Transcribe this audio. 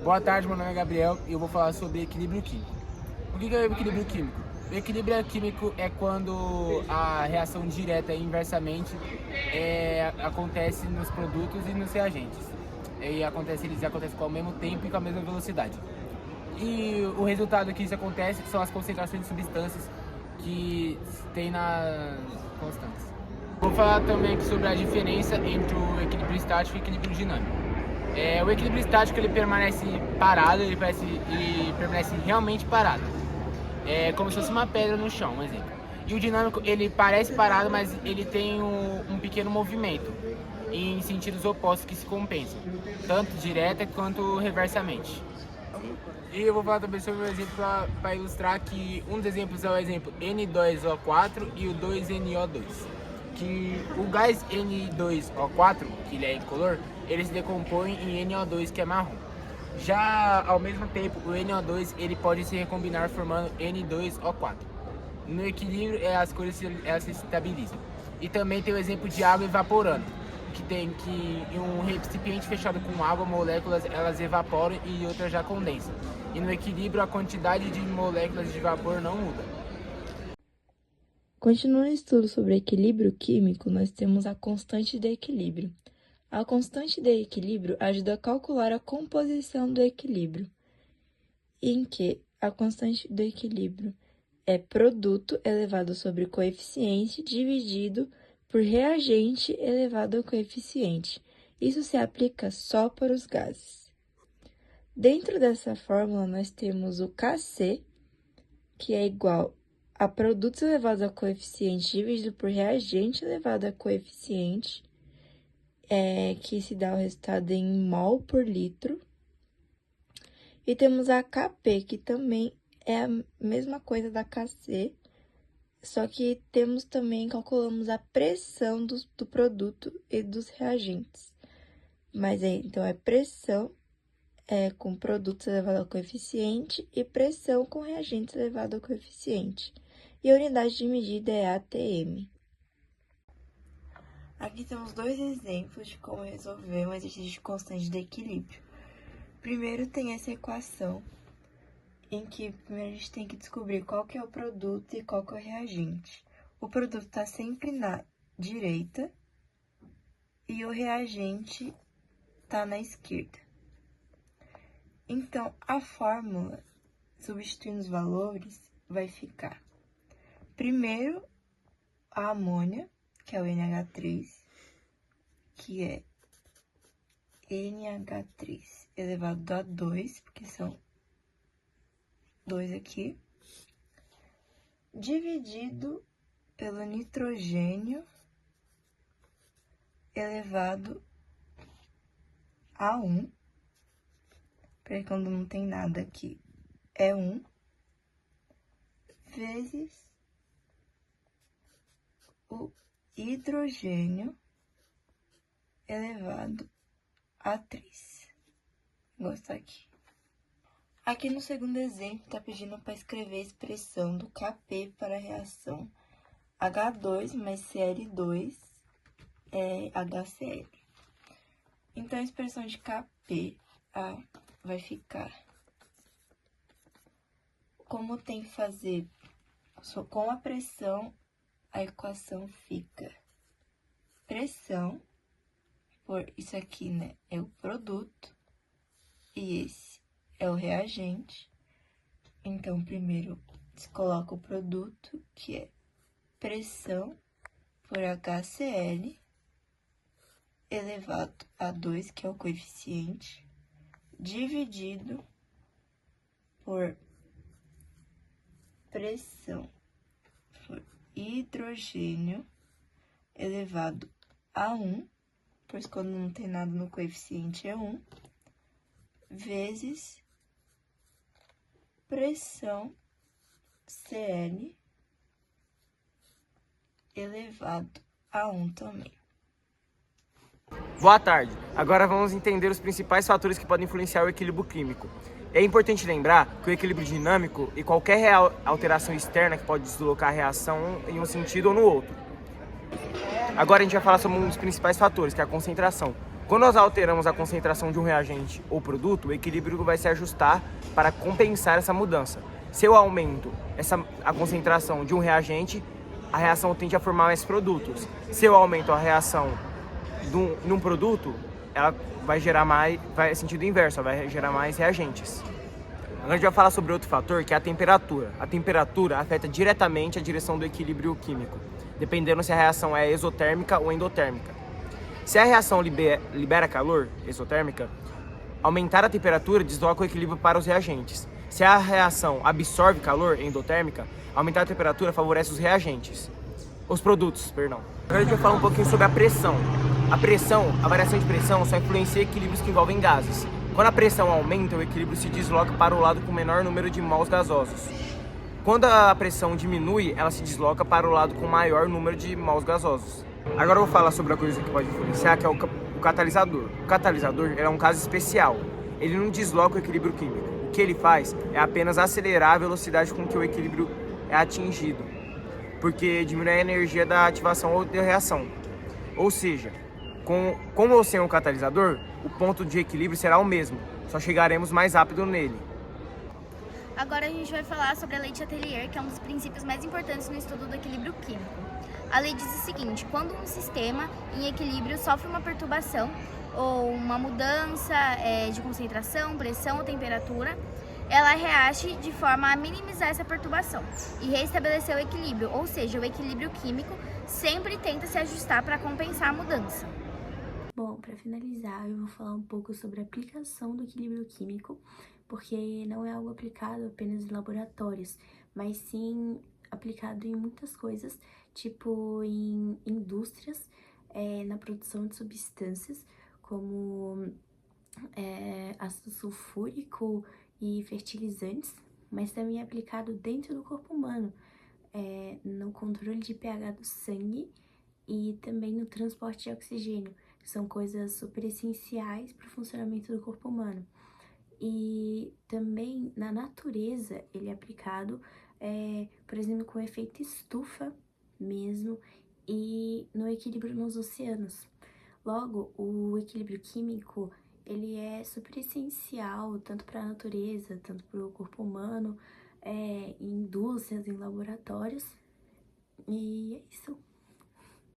Boa tarde, meu nome é Gabriel e eu vou falar sobre equilíbrio químico. O que é o equilíbrio químico? O equilíbrio químico é quando a reação direta e inversamente acontece nos produtos e nos reagentes. Eles acontecem ao mesmo tempo e com a mesma velocidade. E o resultado que isso acontece são as concentrações de substâncias que tem nas constantes. Vou falar também aqui sobre a diferença entre o equilíbrio estático e o equilíbrio dinâmico. O equilíbrio estático ele permanece parado, ele permanece realmente parado. É como se fosse uma pedra no chão, um exemplo. E o dinâmico ele parece parado, mas ele tem um pequeno movimento em sentidos opostos que se compensam, tanto direta quanto reversamente. E eu vou falar também sobre um exemplo para ilustrar que um dos exemplos é o exemplo N2O4 e o 2NO2. Que o gás N2O4, que ele é incolor, ele se decompõe em NO2, que é marrom. Já ao mesmo tempo, o NO2 ele pode se recombinar formando N2O4. No equilíbrio, as cores elas se estabilizam. E também tem o exemplo de água evaporando, que tem que em um recipiente fechado com água, moléculas elas evaporam e outras já condensam. E no equilíbrio, a quantidade de moléculas de vapor não muda. Continuando o estudo sobre equilíbrio químico, nós temos a constante de equilíbrio. A constante de equilíbrio ajuda a calcular a composição do equilíbrio, em que a constante do equilíbrio é produto elevado sobre coeficiente dividido por reagente elevado ao coeficiente. Isso se aplica só para os gases. Dentro dessa fórmula, nós temos o Kc, que é igual a produtos elevados a coeficiente dividido por reagente elevado a coeficiente, que se dá o resultado em mol por litro. E temos a Kp, que também é a mesma coisa da Kc, só que calculamos a pressão do produto e dos reagentes. Mas então é pressão com produtos elevado ao coeficiente e pressão com reagentes elevado ao coeficiente. E a unidade de medida é ATM. Aqui temos dois exemplos de como resolver um exercício de constante de equilíbrio. Primeiro tem essa equação, em que primeiro a gente tem que descobrir qual que é o produto e qual que é o reagente. O produto está sempre na direita e o reagente está na esquerda. Então, a fórmula, substituindo os valores, vai ficar primeiro a amônia, que é o NH3, que é NH3 elevado a 2, porque são 2 aqui, dividido pelo nitrogênio elevado a 1, para quando não tem nada aqui, é 1, vezes o hidrogênio elevado a 3. Vou gostar aqui. Aqui no segundo exemplo, está pedindo para escrever a expressão do Kp para a reação H2 mais Cl2 é HCl. Então, a expressão de Kp vai ficar, como tem que fazer com a pressão, a equação fica pressão, por isso aqui, né, é o produto, e esse é o reagente. Então, primeiro, se coloca o produto, que é pressão por HCl, elevado a 2, que é o coeficiente, dividido por pressão por hidrogênio elevado a 1, pois quando não tem nada no coeficiente é 1, vezes pressão Cl elevado a 1 também. Boa tarde. Agora vamos entender os principais fatores que podem influenciar o equilíbrio químico. É importante lembrar que o equilíbrio dinâmico e qualquer alteração externa que pode deslocar a reação em um sentido ou no outro. Agora a gente vai falar sobre um dos principais fatores, que é a concentração. Quando nós alteramos a concentração de um reagente ou produto, o equilíbrio vai se ajustar para compensar essa mudança. Se eu aumento a concentração de um reagente, a reação tende a formar mais produtos. Se eu aumento a reação num produto, ela vai gerar mais, vai sentido inverso, ela vai gerar mais reagentes. Agora a gente vai falar sobre outro fator, que é a temperatura. A temperatura afeta diretamente a direção do equilíbrio químico, dependendo se a reação é exotérmica ou endotérmica. Se a reação libera calor, exotérmica, aumentar a temperatura desloca o equilíbrio para os reagentes. Se a reação absorve calor, endotérmica, aumentar a temperatura favorece os reagentes. Os produtos, perdão. Agora a gente vai falar um pouquinho sobre a pressão. A variação de pressão só influencia equilíbrios que envolvem gases. Quando a pressão aumenta, o equilíbrio se desloca para o lado com menor número de mols gasosos. Quando a pressão diminui, ela se desloca para o lado com maior número de mols gasosos. Agora eu vou falar sobre a coisa que pode influenciar, que é o catalisador. O catalisador é um caso especial. Ele não desloca o equilíbrio químico. O que ele faz é apenas acelerar a velocidade com que o equilíbrio é atingido, porque diminui a energia da ativação ou da reação. Ou seja, com ou sem o catalisador, o ponto de equilíbrio será o mesmo, só chegaremos mais rápido nele. Agora a gente vai falar sobre a lei de Atelier, que é um dos princípios mais importantes no estudo do equilíbrio químico. A lei diz o seguinte: quando um sistema em equilíbrio sofre uma perturbação ou uma mudança de concentração, pressão ou temperatura, ela reage de forma a minimizar essa perturbação e restabelecer o equilíbrio, ou seja, o equilíbrio químico sempre tenta se ajustar para compensar a mudança. Bom, para finalizar, eu vou falar um pouco sobre a aplicação do equilíbrio químico, porque não é algo aplicado apenas em laboratórios, mas sim aplicado em muitas coisas, tipo em indústrias, na produção de substâncias, como ácido sulfúrico e fertilizantes, mas também é aplicado dentro do corpo humano, no controle de pH do sangue e também no transporte de oxigênio, que são coisas super essenciais para o funcionamento do corpo humano. E também na natureza ele é aplicado, por exemplo, com efeito estufa mesmo, e no equilíbrio nos oceanos. Logo, o equilíbrio químico ele é super essencial tanto para a natureza, tanto para o corpo humano, em indústrias, em laboratórios. E é isso.